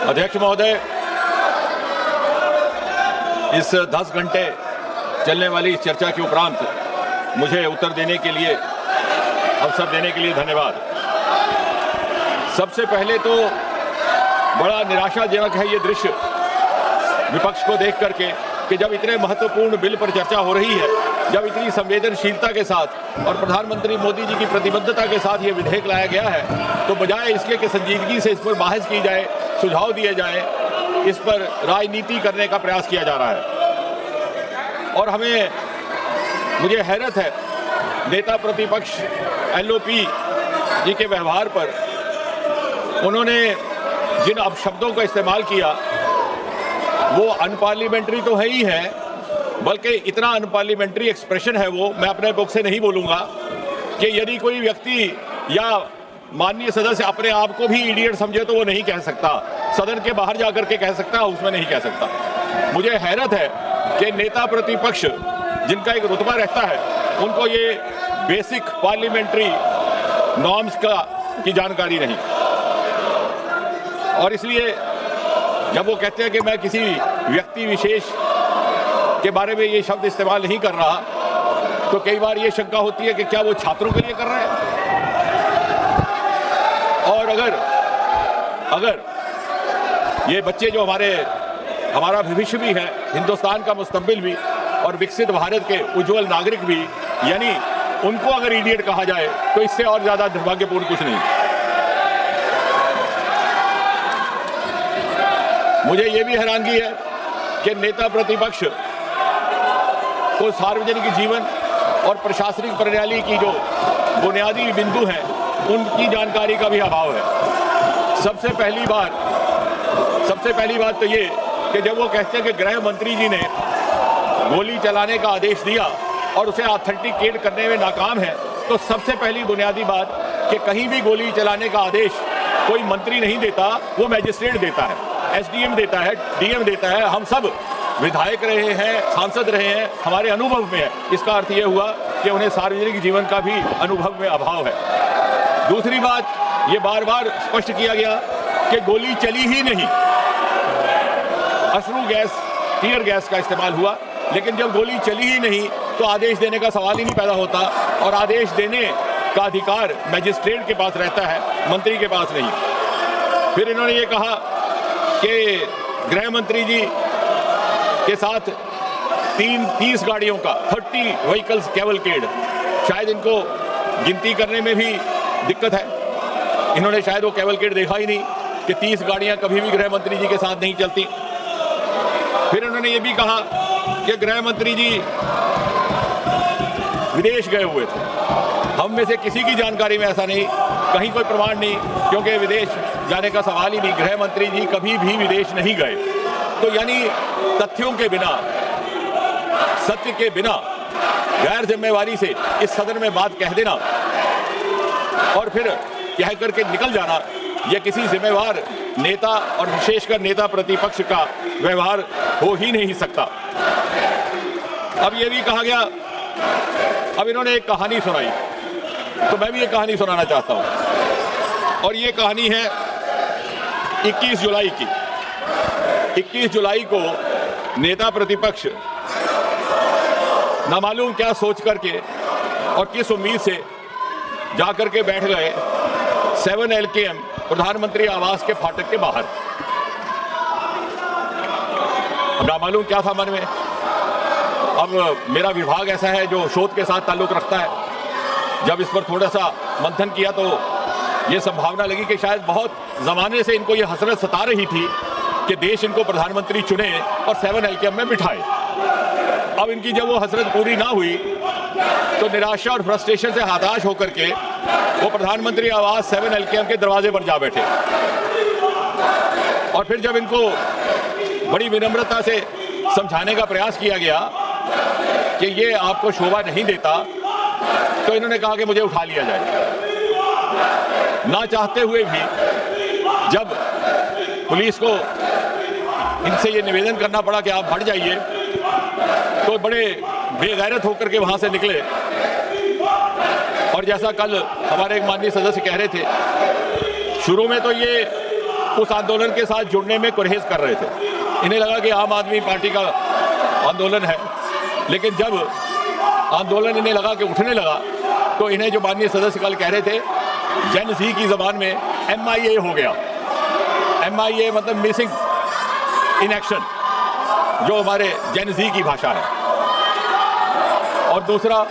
अध्यक्ष महोदय, इस 10 घंटे चलने वाली इस चर्चा के उपरांत मुझे उत्तर देने के लिए, अवसर देने के लिए धन्यवाद। सबसे पहले तो बड़ा निराशाजनक है ये दृश्य विपक्ष को देख करके कि जब इतने महत्वपूर्ण बिल पर चर्चा हो रही है, जब इतनी संवेदनशीलता के साथ और प्रधानमंत्री मोदी जी की प्रतिबद्धता के साथ ये विधेयक लाया गया है, तो बजाय इसके कि संजीदगी से इस पर बहस की जाए, सुझाव दिए जाए, इस पर राजनीति करने का प्रयास किया जा रहा है। और मुझे हैरत है नेता प्रतिपक्ष एलओपी जी के व्यवहार पर। उन्होंने जिन अपशब्दों का इस्तेमाल किया वो अनपार्लियामेंट्री तो है ही है, बल्कि इतना अनपार्लियामेंट्री एक्सप्रेशन है वो, मैं अपने बुक से नहीं बोलूँगा, कि यदि कोई व्यक्ति या माननीय सदस्य अपने आप को भी इडियट समझे तो वो नहीं कह सकता, सदन के बाहर जाकर के कह सकता, उसमें नहीं कह सकता। मुझे हैरत है कि नेता प्रतिपक्ष जिनका एक रुतबा रहता है, उनको ये बेसिक पार्लियामेंट्री नॉर्म्स की जानकारी नहीं। और इसलिए जब वो कहते हैं कि मैं किसी व्यक्ति विशेष के बारे में ये शब्द इस्तेमाल नहीं कर रहा, तो कई बार ये शंका होती है कि क्या वो छात्रों के लिए कर रहे हैं। और अगर ये बच्चे जो हमारा भविष्य भी है, हिंदुस्तान का मुस्तकबिल भी और विकसित भारत के उज्जवल नागरिक भी, यानी उनको अगर इडियट कहा जाए तो इससे और ज्यादा दुर्भाग्यपूर्ण कुछ नहीं। मुझे ये भी हैरानगी है कि नेता प्रतिपक्ष को सार्वजनिक जीवन और प्रशासनिक प्रणाली की जो बुनियादी बिंदु हैं उनकी जानकारी का भी अभाव है। सबसे पहली बात तो ये कि जब वो कहते हैं कि गृह मंत्री जी ने गोली चलाने का आदेश दिया और उसे ऑथेंटिकेट करने में नाकाम है, तो सबसे पहली बुनियादी बात कि कहीं भी गोली चलाने का आदेश कोई मंत्री नहीं देता, वो मैजिस्ट्रेट देता है, एसडीएम देता है, डीएम देता है। हम सब विधायक रहे हैं, सांसद रहे हैं, हमारे अनुभव में है। इसका अर्थ ये हुआ कि उन्हें सार्वजनिक जीवन का भी अनुभव में अभाव है। दूसरी बात, ये बार बार स्पष्ट किया गया कि गोली चली ही नहीं, अश्रु गैस, टीयर गैस का इस्तेमाल हुआ, लेकिन जब गोली चली ही नहीं तो आदेश देने का सवाल ही नहीं पैदा होता, और आदेश देने का अधिकार मैजिस्ट्रेट के पास रहता है, मंत्री के पास नहीं। फिर इन्होंने ये कहा कि गृह मंत्री जी के साथ 30 गाड़ियों का 30 व्हीकल्स कैवलकेड, शायद इनको गिनती करने में भी दिक्कत है। इन्होंने शायद वो कैवलकेड देखा ही नहीं कि 30 गाड़ियां कभी भी गृह मंत्री जी के साथ नहीं चलती। फिर उन्होंने ये भी कहा कि गृह मंत्री जी विदेश गए हुए थे। हम में से किसी की जानकारी में ऐसा नहीं, कहीं कोई प्रमाण नहीं, क्योंकि विदेश जाने का सवाल ही नहीं, गृह मंत्री जी कभी भी विदेश नहीं गए। तो यानी तथ्यों के बिना, सत्य के बिना गैर जिम्मेवारी से इस सदन में बात कह देना और फिर कह करके निकल जाना, यह किसी जिम्मेवार नेता और विशेषकर नेता प्रतिपक्ष का व्यवहार हो ही नहीं सकता। अब यह भी कहा गया, अब इन्होंने एक कहानी सुनाई, तो मैं भी एक कहानी सुनाना चाहता हूं। और ये कहानी है 21 जुलाई की। 21 जुलाई को नेता प्रतिपक्ष नामालूम क्या सोच करके और किस उम्मीद से जाकर के बैठ गए 7 LKM प्रधानमंत्री आवास के फाटक के बाहर। अब नामालूम क्या था मन में। अब मेरा विभाग ऐसा है जो शोध के साथ ताल्लुक रखता है। जब इस पर थोड़ा सा मंथन किया तो ये संभावना लगी कि शायद बहुत जमाने से इनको ये हसरत सता रही थी कि देश इनको प्रधानमंत्री चुने और 7 LKM में बिठाए। अब इनकी जब वो हसरत पूरी ना हुई तो निराशा और फ्रस्ट्रेशन से हताश होकर के वो प्रधानमंत्री आवास 7 LKM के दरवाजे पर जा बैठे। और फिर जब इनको बड़ी विनम्रता से समझाने का प्रयास किया गया कि ये आपको शोभा नहीं देता, तो इन्होंने कहा कि मुझे उठा लिया जाए। ना चाहते हुए भी जब पुलिस को इनसे ये निवेदन करना पड़ा कि आप हट जाइए, तो बड़े बेगैरत होकर के वहां से निकले। और जैसा कल हमारे एक माननीय सदस्य कह रहे थे, शुरू में तो ये उस आंदोलन के साथ जुड़ने में गुरेज कर रहे थे। इन्हें लगा कि आम आदमी पार्टी का आंदोलन है, लेकिन जब आंदोलन इन्हें लगा कि उठने लगा तो इन्हें जो माननीय सदस्य कल कह रहे थे, जेन ज़ी की ज़बान में MIA हो गया। MIA मतलब मिसिंग इन एक्शन, जो हमारे जेन ज़ी की भाषा है। और दूसरा,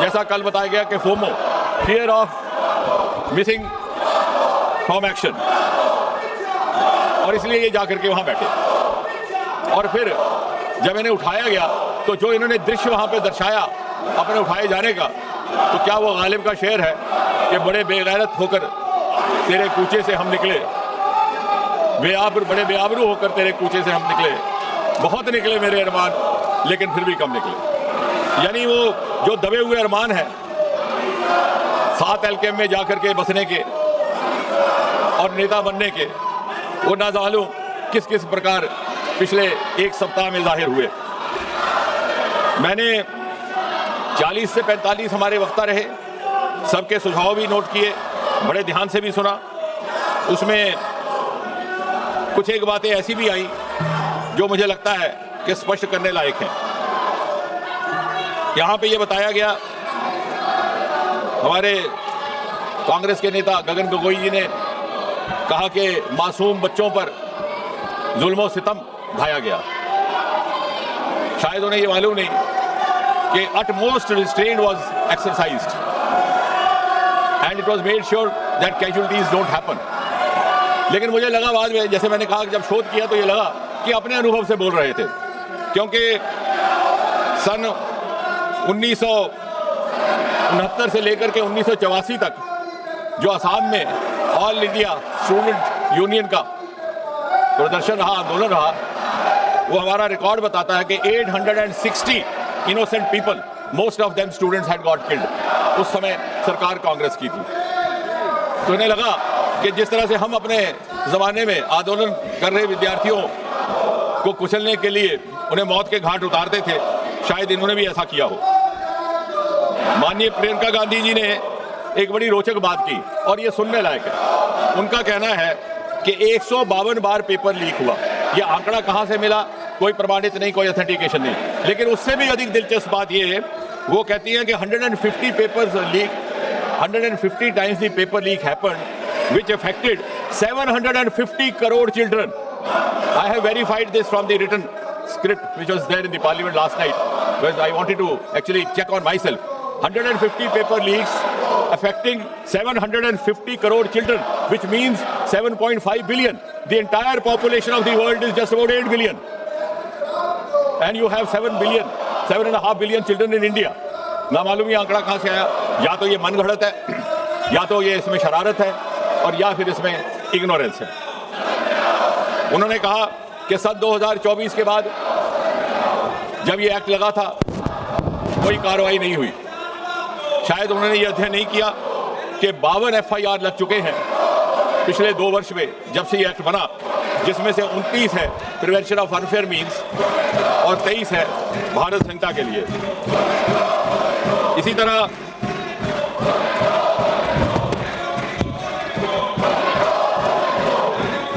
जैसा कल बताया गया कि FOMO, fear of missing from action, और इसलिए ये जाकर के वहां बैठे। और फिर जब इन्हें उठाया गया तो जो इन्होंने दृश्य वहां पे दर्शाया अपने उठाए जाने का, तो क्या वो गालिब का शेर है कि बड़े बेगैरत होकर तेरे कूचे से हम निकले, बड़े बेआबरू होकर तेरे कूचे से हम निकले, बहुत निकले मेरे अरमान, लेकिन फिर भी कम निकले। यानी वो जो दबे हुए अरमान है 7 एलकेएम में जाकर के बसने के और नेता बनने के, वो ना जालूं किस किस प्रकार पिछले एक सप्ताह में जाहिर हुए। मैंने 40 से 45 हमारे वक्ता रहे, सबके सुझाव भी नोट किए, बड़े ध्यान से भी सुना। उसमें कुछ एक बातें ऐसी भी आई जो मुझे लगता है कि स्पष्ट करने लायक है। यहाँ पे ये बताया गया, हमारे कांग्रेस के नेता गगन गोगोई जी ने कहा कि मासूम बच्चों पर जुल्म सितम ढाया गया। शायद उन्हें ये मालूम नहीं कि utmost restraint was exercised and it was made sure that casualties don't happen। लेकिन मुझे लगा बाद में, जैसे मैंने कहा, जब शोध किया तो ये लगा कि अपने अनुभव से बोल रहे थे, क्योंकि सन 1969 से लेकर के 1984 तक जो असम में ऑल इंडिया स्टूडेंट यूनियन का प्रदर्शन रहा, आंदोलन रहा, वो हमारा रिकॉर्ड बताता है कि 860 innocent people, most of them students had got killed. उस समय सरकार कांग्रेस की थी। तो इन्हें लगा कि जिस तरह से हम अपने जमाने में आंदोलन कर रहे विद्यार्थियों को कुचलने के लिए उन्हें मौत के घाट उतारते थे, शायद इन्होंने भी ऐसा किया हो। माननीय प्रियंका गांधी जी ने एक बड़ी रोचक बात की और ये सुनने लायक है। उनका कहना है कि 152 बार पेपर लीक हुआ। ये आंकड़ा कहां से मिला कोई प्रमाणित नहीं, कोई ऑथेंटिकेशन नहीं, लेकिन उससे भी अधिक दिलचस्प बात ये है, वो कहती है कि 150 papers leak, 150 times the paper leak happened which affected 750 crore children. I have verified this from the written script which was there in the parliament last night, because I wanted to actually check on myself. 150 paper leaks affecting 750 crore children, which means 7.5 billion. The entire population of the world is just about 8 billion. And you have 7 billion, 7.5 billion children in India. ना मालूम ये आंकड़ा कहाँ से आया, या तो ये मनगढ़ंत है, या तो ये इसमें शरारत है, और या फिर इसमें इग्नोरेंस है। उन्होंने कहा कि सन 2024 के बाद जब ये एक्ट लगा था कोई कार्रवाई नहीं हुई। शायद उन्होंने ये अध्ययन नहीं किया कि 52 FIR लग चुके हैं पिछले 2 वर्ष में जब से ये एक्ट बना, जिसमें से 29 है प्रिवेंशन ऑफ अनफेयर मीन्स और 23 है भारत संहिता के लिए। इसी तरह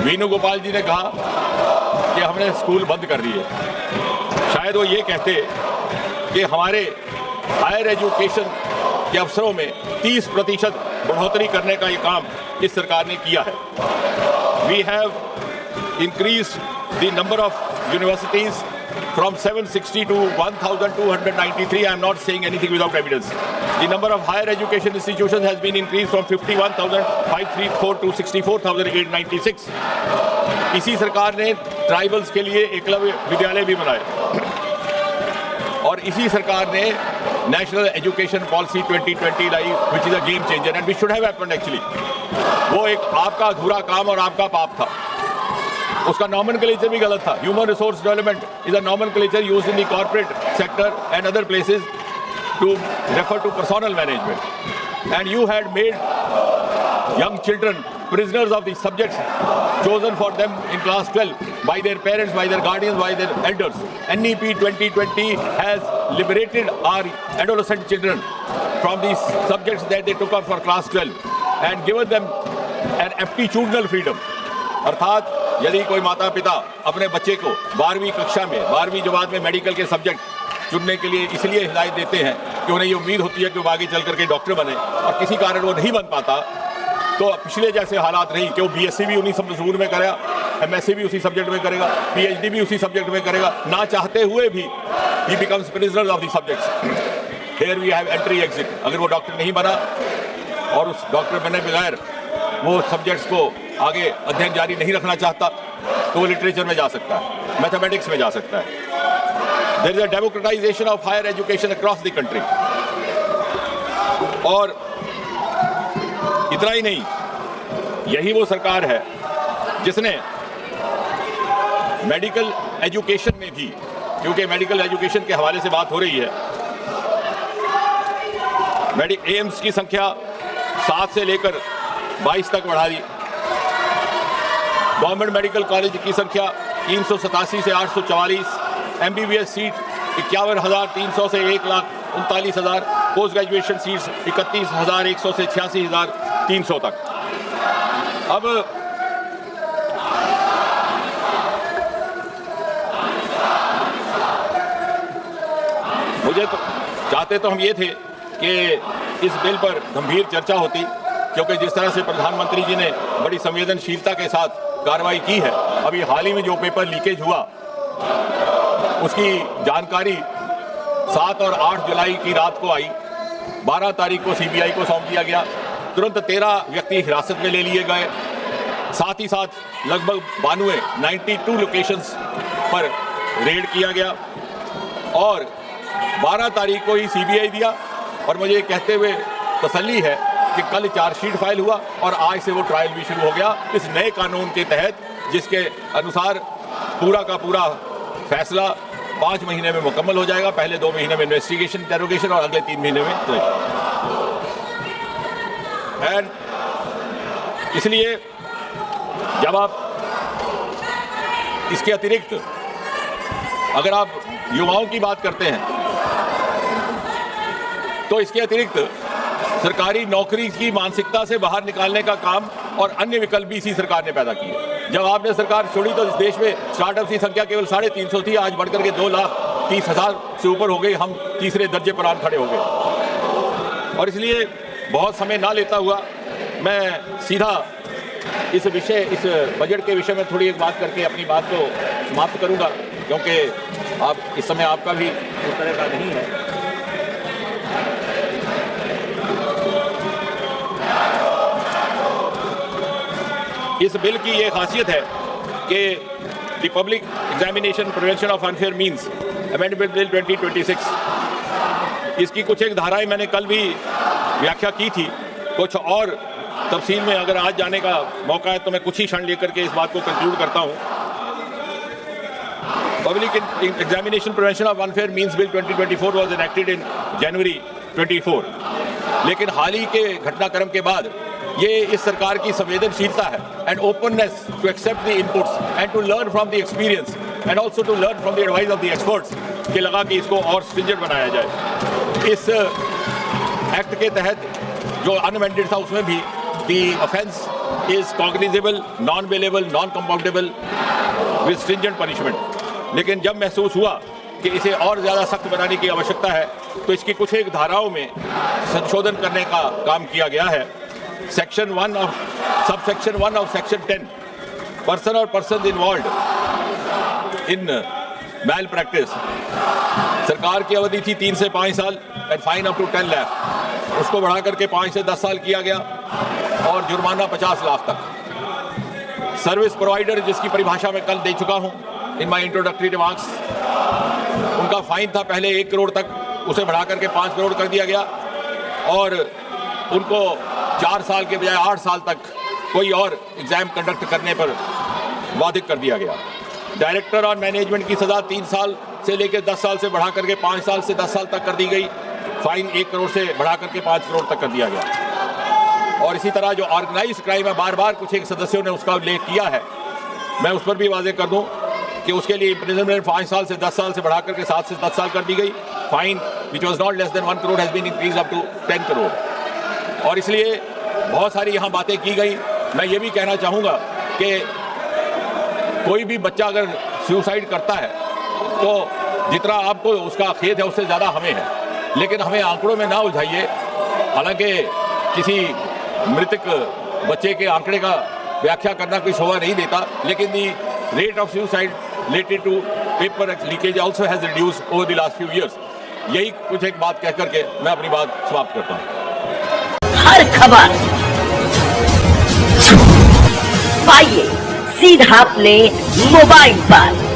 वेणुगोपाल जी ने कहा कि हमने स्कूल बंद कर दिए। शायद वो ये कहते कि हमारे हायर एजुकेशन के अवसरों में 30% बढ़ोतरी करने का ये काम इस सरकार ने किया है। We have increased the number of universities from 760 to 1,293. I am not saying anything without evidence. The number of higher education institutions has been increased from 51,534 to 64,896. इसी सरकार ने ट्राइबल्स के लिए एकलव्य विद्यालय भी बनाए, और इसी सरकार ने national education policy 2020 lie, which is a game changer and which should have happened actually. वो एक आपका अधूरा काम और आपका पाप था। उसका नॉमेनक्लेचर भी गलत था। Human resource development is a nomenclature used in the corporate sector and other places to refer to personnel management, and you had made young children prisoners of the subjects chosen for them in class 12 by their parents, by their guardians, by their elders. NEP 2020 has liberated our adolescent children from these subjects that they took up for class 12 and given them an aptitudinal freedom. अर्थात यदि कोई माता पिता अपने बच्चे को 12वीं कक्षा में 12वीं जमात में मेडिकल के सब्जेक्ट चुनने के लिए इसलिए हिदायत देते हैं कि उन्हें ये उम्मीद होती है कि वो आगे चल करके डॉक्टर बने और किसी कारण वो नहीं बन पाता, तो पिछले जैसे हालात नहीं कि वो बीएससी भी उन्हीं मजमून में करेगा, एमएससी भी उसी सब्जेक्ट में करेगा, पीएचडी भी उसी सब्जेक्ट में करेगा, ना चाहते हुए भी he becomes prisoner of the subjects. Here we have entry exit. अगर वो डॉक्टर नहीं बना और उस डॉक्टर बने बगैर वो सब्जेक्ट्स को आगे अध्ययन जारी नहीं रखना चाहता तो वो लिटरेचर में जा सकता है, मैथमेटिक्स में जा सकता है। There is a democratization of higher education across the country. और इतना ही नहीं, यही वो सरकार है जिसने मेडिकल एजुकेशन में भी, क्योंकि मेडिकल एजुकेशन के हवाले से बात हो रही है, एम्स की संख्या 7 से लेकर 22 तक बढ़ा दी। गवर्नमेंट मेडिकल कॉलेज की संख्या 387 से 844, एमबीबीएस सीट 51,300 से 1,39,000, पोस्ट ग्रेजुएशन सीट्स 31,100 से 86,300 तक। अब मुझे तो चाहते तो हम ये थे कि इस बिल पर गंभीर चर्चा होती, क्योंकि जिस तरह से प्रधानमंत्री जी ने बड़ी संवेदनशीलता के साथ कार्रवाई की है, अभी हाल ही में जो पेपर लीकेज हुआ उसकी जानकारी 7 और 8 जुलाई की रात को आई। 12 तारीख को सीबीआई को सौंप दिया गया। तुरंत 13 व्यक्ति हिरासत में ले लिए गए। साथ ही साथ लगभग 92 लोकेशंस पर रेड किया गया और 12 तारीख को ही सीबीआई दिया। और मुझे ये कहते हुए तसल्ली है कि कल चार्जशीट फाइल हुआ और आज से वो ट्रायल भी शुरू हो गया इस नए कानून के तहत, जिसके अनुसार पूरा का पूरा फैसला 5 महीने में मुकम्मल हो जाएगा। पहले 2 महीने में इन्वेस्टिगेशन, इंटेरोगेशन और अगले 3 महीने में एंड इसलिए जब आप इसके अतिरिक्त अगर आप युवाओं की बात करते हैं तो इसके अतिरिक्त सरकारी नौकरी की मानसिकता से बाहर निकालने का काम और अन्य विकल्प भी इसी सरकार ने पैदा किए। जब आपने सरकार छोड़ी तो इस देश में स्टार्टअप की संख्या केवल 350 थी, आज बढ़कर के 2,30,000 से ऊपर हो गई। हम तीसरे दर्जे पर आन खड़े हो गए। और इसलिए बहुत समय ना लेता हुआ मैं सीधा इस बजट के विषय में थोड़ी एक बात करके अपनी बात को समाप्त करूंगा, क्योंकि आप इस समय आपका भी उस तरह का नहीं है। इस बिल की ये खासियत है कि the public examination prevention of unfair means amendment bill 2026, इसकी कुछ एक धाराएं मैंने कल भी व्याख्या की थी। कुछ और तफसील में अगर आज जाने का मौका है तो मैं कुछ ही क्षण लेकर के इस बात को कंक्लूड करता हूं। Public examination prevention of unfair means bill 2024 was enacted in January 24, लेकिन हाल ही के घटनाक्रम के बाद ये इस सरकार की संवेदनशीलता है and openness to accept the inputs and to learn from the experience and also to learn from the advice of the experts के लगा कि इसको और स्ट्रिंजेंट बनाया जाए। इस एक्ट के तहत जो अनअमेंडेड था उसमें भी the offence is cognizable, non bailable, non compoundable with stringent punishment. लेकिन जब महसूस हुआ कि इसे और ज़्यादा सख्त बनाने की आवश्यकता है तो इसकी कुछ एक धाराओं में संशोधन करने का काम किया गया है। Section 1 of subsection 1 of Section 10, person or persons involved in malpractice, सरकार की अवधि थी 3 से 5 साल and fine up to 10 lakh, उसको बढ़ा करके 5 से 10 साल किया गया और जुर्माना 50 लाख तक। सर्विस प्रोवाइडर, जिसकी परिभाषा मैं कल दे चुका हूं इन माई इंट्रोडक्टरी रिमार्क्स, उनका फाइन था पहले 1 करोड़ तक, उसे बढ़ा करके 5 करोड़ कर दिया गया और उनको 4 साल के बजाय 8 साल तक कोई और एग्जाम कंडक्ट करने पर बाधित कर दिया गया। डायरेक्टर और मैनेजमेंट की सज़ा 3 साल से लेकर 10 साल से बढ़ा करके 5 साल से 10 साल तक कर दी गई। फाइन 1 करोड़ से बढ़ा करके 5 करोड़ तक कर दिया गया। और इसी तरह जो ऑर्गेनाइज्ड क्राइम है, बार बार कुछ एक सदस्यों ने उसका उल्लेख किया है, मैं उस पर भी वाजे कर दूं कि उसके लिए इम्प्रिजनमेंट 5 साल से 10 साल से बढ़ा करके 7 से 10 साल कर दी गई। Fine which was not less than 1 crore has been increase up to 10 crore. और इसलिए बहुत सारी यहाँ बातें की गई। मैं ये भी कहना चाहूँगा कि कोई भी बच्चा अगर सुसाइड करता है तो जितना आपको उसका खेद है उससे ज़्यादा हमें है, लेकिन हमें आंकड़ों में ना उलझाइए। हालांकि किसी मृतक बच्चे के आंकड़े का व्याख्या करना कोई शोभा नहीं देता, लेकिन the rate of suicide related to paper leakage also has reduced over the last few years. यही कुछ एक बात कह करके मैं अपनी बात समाप्त करता हूँ। हर खबर पाइए सीधा अपने मोबाइल पर।